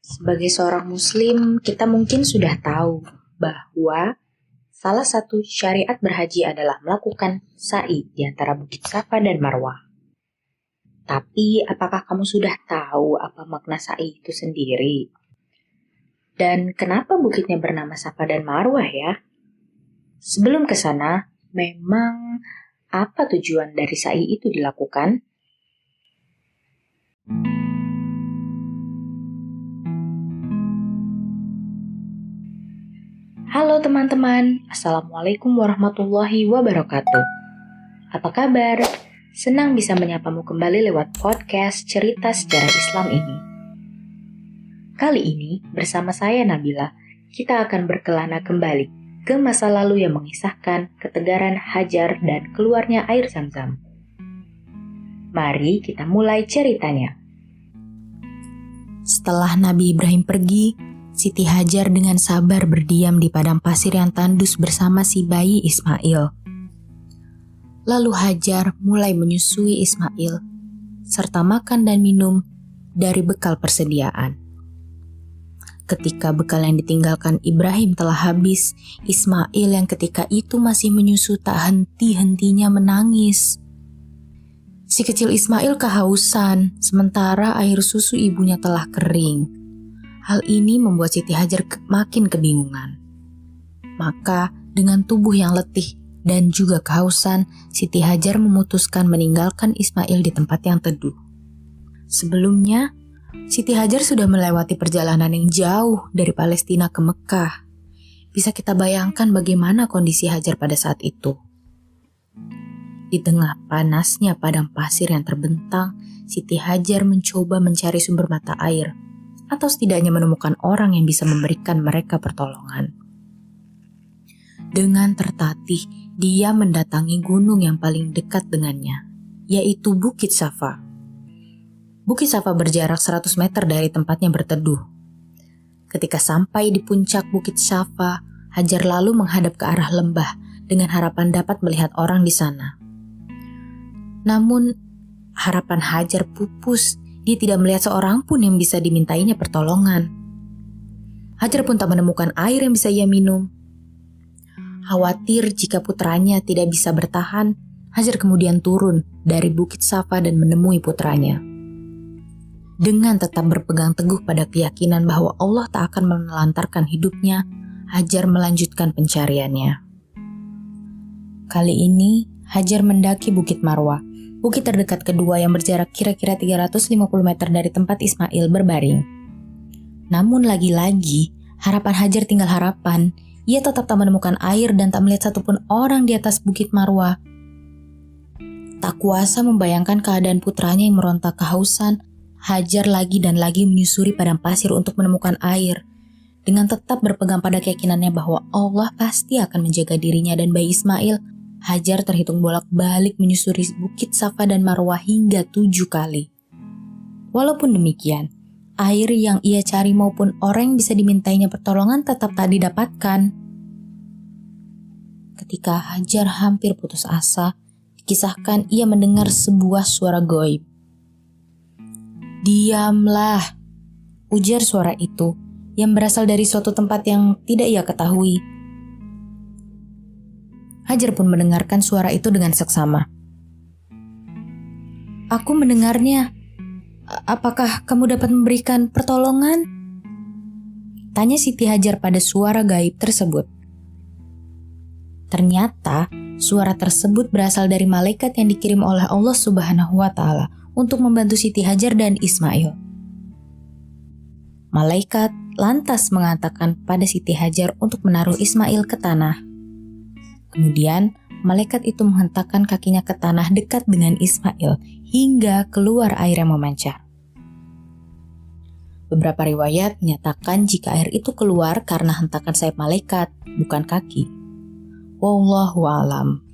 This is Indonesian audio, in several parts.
Sebagai seorang muslim, kita mungkin sudah tahu bahwa salah satu syariat berhaji adalah melakukan sa'i di antara Bukit Safa dan Marwah. Tapi apakah kamu sudah tahu apa makna sa'i itu sendiri? Dan kenapa bukitnya bernama Safa dan Marwah ya? Sebelum ke sana, memang apa tujuan dari sa'i itu dilakukan? Halo teman-teman, Assalamualaikum warahmatullahi wabarakatuh. Apa kabar? Senang bisa menyapamu kembali lewat podcast Cerita Sejarah Islam ini. Kali ini, bersama saya Nabila, kita akan berkelana kembali ke masa lalu yang mengisahkan ketegaran Hajar dan keluarnya air Zam-Zam. Mari kita mulai ceritanya. Setelah Nabi Ibrahim pergi, Siti Hajar dengan sabar berdiam di padang pasir yang tandus bersama si bayi Ismail. Lalu Hajar mulai menyusui Ismail, serta makan dan minum dari bekal persediaan. Ketika bekal yang ditinggalkan Ibrahim telah habis, Ismail yang ketika itu masih menyusu tak henti-hentinya menangis. Si kecil Ismail kehausan, sementara air susu ibunya telah kering. Hal ini membuat Siti Hajar makin kebingungan. Maka dengan tubuh yang letih dan juga kehausan, Siti Hajar memutuskan meninggalkan Ismail di tempat yang teduh. Sebelumnya, Siti Hajar sudah melewati perjalanan yang jauh dari Palestina ke Mekah. Bisa kita bayangkan bagaimana kondisi Hajar pada saat itu. Di tengah panasnya padang pasir yang terbentang, Siti Hajar mencoba mencari sumber mata air, atau setidaknya menemukan orang yang bisa memberikan mereka pertolongan. Dengan tertatih, dia mendatangi gunung yang paling dekat dengannya, yaitu Bukit Safa. Bukit Safa berjarak 100 meter dari tempatnya berteduh. Ketika sampai di puncak Bukit Safa, Hajar lalu menghadap ke arah lembah dengan harapan dapat melihat orang di sana. Namun, harapan Hajar pupus. Dia tidak melihat seorang pun yang bisa dimintainya pertolongan. Hajar pun tak menemukan air yang bisa ia minum. Khawatir jika putranya tidak bisa bertahan, Hajar kemudian turun dari Bukit Safa dan menemui putranya. Dengan tetap berpegang teguh pada keyakinan bahwa Allah tak akan menelantarkan hidupnya, Hajar melanjutkan pencariannya. Kali ini, Hajar mendaki Bukit Marwah, bukit terdekat kedua yang berjarak kira-kira 350 meter dari tempat Ismail berbaring. Namun lagi-lagi, harapan Hajar tinggal harapan. Ia tetap tak menemukan air dan tak melihat satupun orang di atas Bukit Marwah. Tak kuasa membayangkan keadaan putranya yang meronta kehausan, Hajar lagi dan lagi menyusuri padang pasir untuk menemukan air. Dengan tetap berpegang pada keyakinannya bahwa Allah pasti akan menjaga dirinya dan bayi Ismail, Hajar terhitung bolak-balik menyusuri Bukit Safa dan Marwah hingga 7 kali. Walaupun demikian, air yang ia cari maupun orang yang bisa dimintainya pertolongan tetap tak didapatkan. Ketika Hajar hampir putus asa, dikisahkan ia mendengar sebuah suara gaib. "Diamlah," ujar suara itu yang berasal dari suatu tempat yang tidak ia ketahui. Hajar pun mendengarkan suara itu dengan seksama. "Aku mendengarnya. Apakah kamu dapat memberikan pertolongan?" tanya Siti Hajar pada suara gaib tersebut. Ternyata suara tersebut berasal dari malaikat yang dikirim oleh Allah Subhanahu wa Ta'ala untuk membantu Siti Hajar dan Ismail. Malaikat lantas mengatakan pada Siti Hajar untuk menaruh Ismail ke tanah. Kemudian, malaikat itu menghentakkan kakinya ke tanah dekat dengan Ismail hingga keluar air yang memancar. Beberapa riwayat menyatakan jika air itu keluar karena hentakan sayap malaikat, bukan kaki. Wallahu a'lam.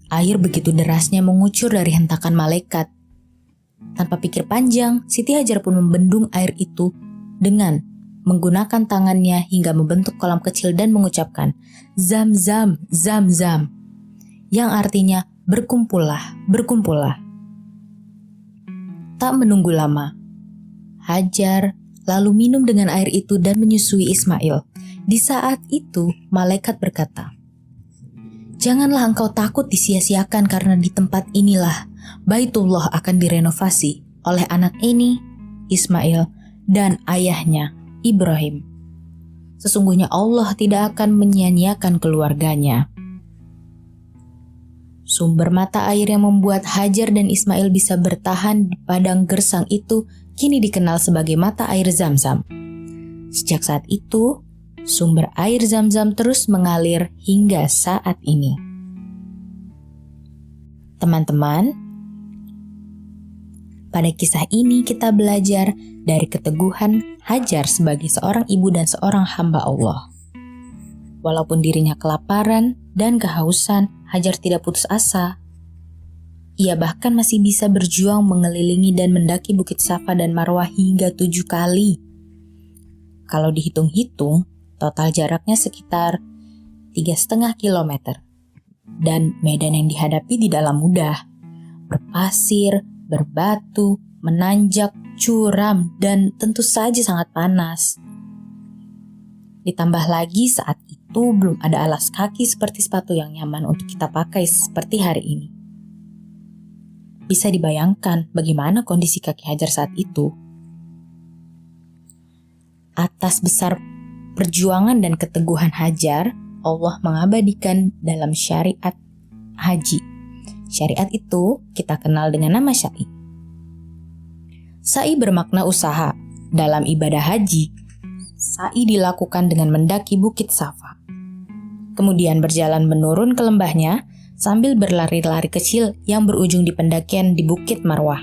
Air begitu derasnya mengucur dari hentakan malaikat. Tanpa pikir panjang, Siti Hajar pun membendung air itu dengan menggunakan tangannya hingga membentuk kolam kecil dan mengucapkan Zam-Zam, Zam-Zam, yang artinya berkumpullah, berkumpullah. Tak menunggu lama, Hajar lalu minum dengan air itu dan menyusui Ismail. Di saat itu, malaikat berkata, "Janganlah engkau takut disia-siakan karena di tempat inilah Baitullah akan direnovasi oleh anak ini, Ismail, dan ayahnya, Ibrahim. Sesungguhnya Allah tidak akan menyia-nyiakan keluarganya." Sumber mata air yang membuat Hajar dan Ismail bisa bertahan di padang gersang itu kini dikenal sebagai mata air Zam-Zam. Sejak saat itu, sumber air Zam-Zam terus mengalir hingga saat ini. Teman-teman, pada kisah ini kita belajar dari keteguhan Hajar sebagai seorang ibu dan seorang hamba Allah. Walaupun dirinya kelaparan dan kehausan, Hajar tidak putus asa. Ia bahkan masih bisa berjuang mengelilingi dan mendaki Bukit Safa dan Marwah hingga 7 kali. Kalau dihitung-hitung, total jaraknya sekitar 3,5 kilometer. Dan medan yang dihadapi tidaklah mudah. Berpasir, berbatu, menanjak, curam, dan tentu saja sangat panas. Ditambah lagi saat itu belum ada alas kaki seperti sepatu yang nyaman untuk kita pakai seperti hari ini. Bisa dibayangkan bagaimana kondisi kaki Hajar saat itu. Atas besar perjuangan dan keteguhan Hajar, Allah mengabadikan dalam syariat haji. Syariat itu kita kenal dengan nama Sa'i. Sa'i bermakna usaha. Dalam ibadah haji, Sa'i dilakukan dengan mendaki Bukit Safa. Kemudian berjalan menurun ke lembahnya sambil berlari-lari kecil yang berujung di pendakian di Bukit Marwah.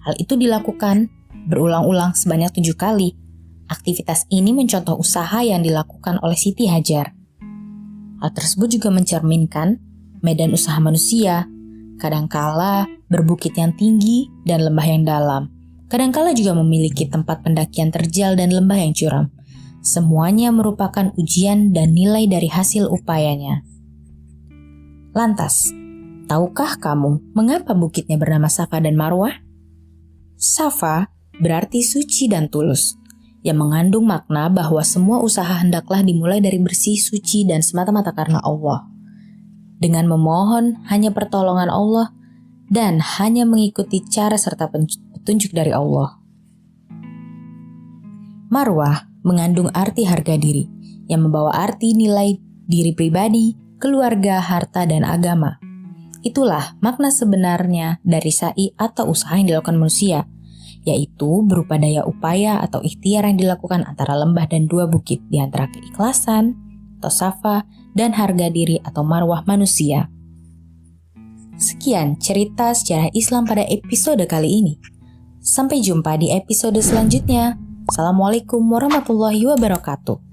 Hal itu dilakukan berulang-ulang sebanyak 7 kali. Aktivitas ini mencontoh usaha yang dilakukan oleh Siti Hajar. Hal tersebut juga mencerminkan medan usaha manusia, kadangkala berbukit yang tinggi dan lembah yang dalam. Kadangkala juga memiliki tempat pendakian terjal dan lembah yang curam. Semuanya merupakan ujian dan nilai dari hasil upayanya. Lantas, tahukah kamu mengapa bukitnya bernama Safa dan Marwah? Safa berarti suci dan tulus, yang mengandung makna bahwa semua usaha hendaklah dimulai dari bersih, suci, dan semata-mata karena Allah. Dengan memohon hanya pertolongan Allah dan hanya mengikuti cara serta petunjuk dari Allah. Marwah mengandung arti harga diri, yang membawa arti nilai diri pribadi, keluarga, harta, dan agama. Itulah makna sebenarnya dari sa'i atau usaha yang dilakukan manusia, yaitu berupa daya upaya atau ikhtiar yang dilakukan antara lembah dan 2 bukit, di antara keikhlasan atau safa dan harga diri atau marwah manusia. Sekian cerita sejarah Islam pada episode kali ini. Sampai jumpa di episode selanjutnya. Assalamualaikum warahmatullahi wabarakatuh.